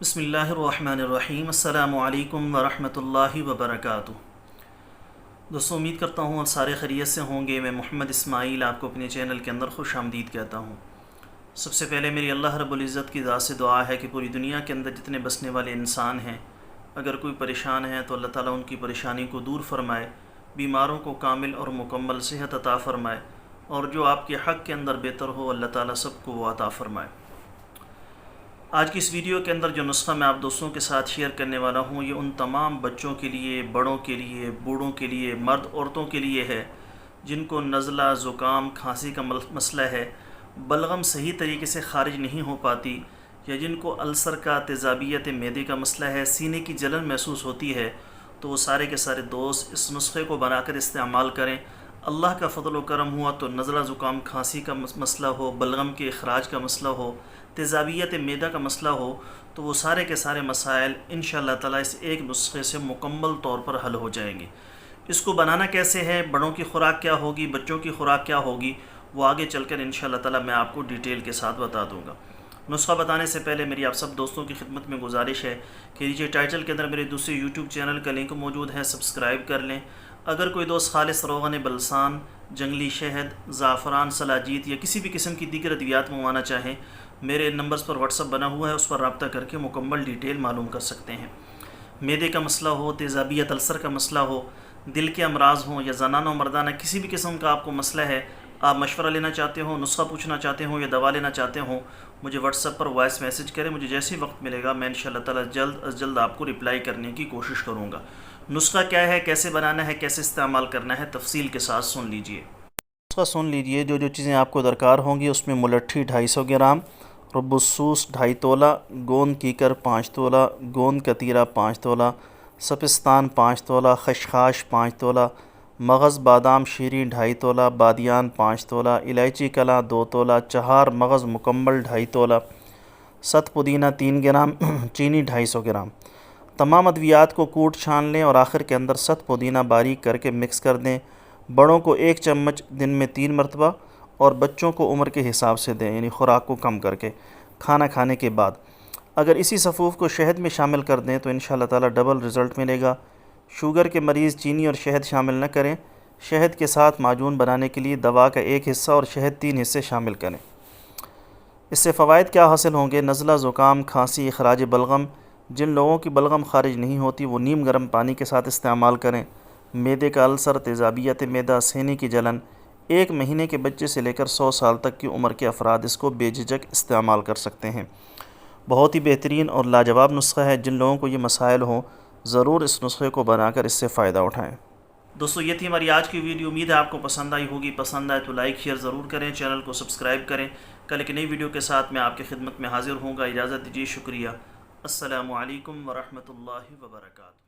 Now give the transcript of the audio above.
بسم اللہ الرحمن الرحیم۔ السلام علیکم ورحمۃ اللہ وبرکاتہ۔ دوستوں، امید کرتا ہوں آپ سارے خیریت سے ہوں گے۔ میں محمد اسماعیل آپ کو اپنے چینل کے اندر خوش آمدید کہتا ہوں۔ سب سے پہلے میری اللہ رب العزت کی ذات سے دعا ہے کہ پوری دنیا کے اندر جتنے بسنے والے انسان ہیں، اگر کوئی پریشان ہے تو اللہ تعالیٰ ان کی پریشانی کو دور فرمائے، بیماروں کو کامل اور مکمل صحت عطا فرمائے، اور جو آپ کے حق کے اندر بہتر ہو اللہ تعالیٰ سب کو وہ عطا فرمائے۔ آج کی اس ویڈیو کے اندر جو نسخہ میں آپ دوستوں کے ساتھ شیئر کرنے والا ہوں، یہ ان تمام بچوں کے لیے، بڑوں کے لیے، بوڑھوں کے لیے، مرد عورتوں کے لیے ہے جن کو نزلہ، زکام، کھانسی کا مسئلہ ہے، بلغم صحیح طریقے سے خارج نہیں ہو پاتی، یا جن کو السر کا، تیزابیت معدے کا مسئلہ ہے، سینے کی جلن محسوس ہوتی ہے، تو وہ سارے کے سارے دوست اس نسخے کو بنا کر استعمال کریں۔ اللہ کا فضل و کرم ہوا تو نزلہ، زکام، کھانسی کا مسئلہ ہو، بلغم کے اخراج کا مسئلہ ہو، تیزابیت معدہ کا مسئلہ ہو، تو وہ سارے کے سارے مسائل انشاءاللہ تعالیٰ اس ایک نسخے سے مکمل طور پر حل ہو جائیں گے۔ اس کو بنانا کیسے ہے، بڑوں کی خوراک کیا ہوگی، بچوں کی خوراک کیا ہوگی، وہ آگے چل کر انشاءاللہ تعالیٰ میں آپ کو ڈیٹیل کے ساتھ بتا دوں گا۔ نسخہ بتانے سے پہلے میری آپ سب دوستوں کی خدمت میں گزارش ہے کہ نیچے ٹائٹل کے اندر میرے دوسرے یوٹیوب چینل کا لنک موجود ہے، سبسکرائب کر لیں۔ اگر کوئی دوست خالص روغن بلسان، جنگلی شہد، زعفران، سلاجید یا کسی بھی قسم کی دیگر ادویات منگوانا چاہیں، میرے نمبرز پر واٹس ایپ بنا ہوا ہے، اس پر رابطہ کر کے مکمل ڈیٹیل معلوم کر سکتے ہیں۔ معدے کا مسئلہ ہو، تیزابیت، السر کا مسئلہ ہو، دل کے امراض ہوں، یا زنانہ و مردانہ کسی بھی قسم کا آپ کو مسئلہ ہے، آپ مشورہ لینا چاہتے ہوں، نسخہ پوچھنا چاہتے ہوں یا دوا لینا چاہتے ہوں، مجھے واٹس ایپ پر وائس میسج کریں۔ مجھے جیسے وقت ملے گا میں انشاءاللہ تعالیٰ جلد از جلد آپ کو رپلائی کرنے کی کوشش کروں گا۔ نسخہ کیا ہے، کیسے بنانا ہے، کیسے استعمال کرنا ہے، تفصیل کے ساتھ سن لیجئے۔ نسخہ سن لیجئے۔ جو چیزیں آپ کو درکار ہوں گی، اس میں ملٹھی 250 گرام، رب السوس 2.5 تولہ، گوند کیکر 5 تولہ، گوند کتیرہ 5 تولہ، سپستان 5 تولہ، خشخاش 5 تولہ، مغز بادام شیریں 2.5 تولہ، بادیان 5 تولہ، الائچی کلاں 2 تولہ، چہار مغز مکمل 2.5 تولہ، ست پودینہ 3 گرام، چینی 250 گرام۔ تمام ادویات کو کوٹ چھان لیں اور آخر کے اندر ست پودینہ باریک کر کے مکس کر دیں۔ بڑوں کو 1 چمچ دن میں 3 مرتبہ، اور بچوں کو عمر کے حساب سے دیں، یعنی خوراک کو کم کر کے کھانا کھانے کے بعد۔ اگر اسی صفوف کو شہد میں شامل کر دیں تو انشاءاللہ تعالیٰ ڈبل رزلٹ ملے گا۔ شوگر کے مریض چینی اور شہد شامل نہ کریں۔ شہد کے ساتھ معجون بنانے کے لیے دوا کا 1 حصہ اور شہد 3 حصے شامل کریں۔ اس سے فوائد کیا حاصل ہوں گے؟ نزلہ، زکام، کھانسی، اخراج بلغم، جن لوگوں کی بلغم خارج نہیں ہوتی وہ نیم گرم پانی کے ساتھ استعمال کریں۔ معدے کا السر، تیزابیت معدہ، سینے کی جلن، 1 مہینے کے بچے سے لے کر 100 سال تک کی عمر کے افراد اس کو بے جھجک استعمال کر سکتے ہیں۔ بہت ہی بہترین اور لاجواب نسخہ ہے۔ جن لوگوں کو یہ مسائل ہوں ضرور اس نسخے کو بنا کر اس سے فائدہ اٹھائیں۔ دوستو، یہ تھی ہماری آج کی ویڈیو۔ امید ہے آپ کو پسند آئی ہوگی۔ پسند آئے تو لائک شیئر ضرور کریں، چینل کو سبسکرائب کریں۔ کل ایک نئی ویڈیو کے ساتھ میں آپ کی خدمت میں حاضر ہوں گا۔ اجازت دیجیے، شکریہ۔ السلام علیکم ورحمۃ اللہ وبرکاتہ۔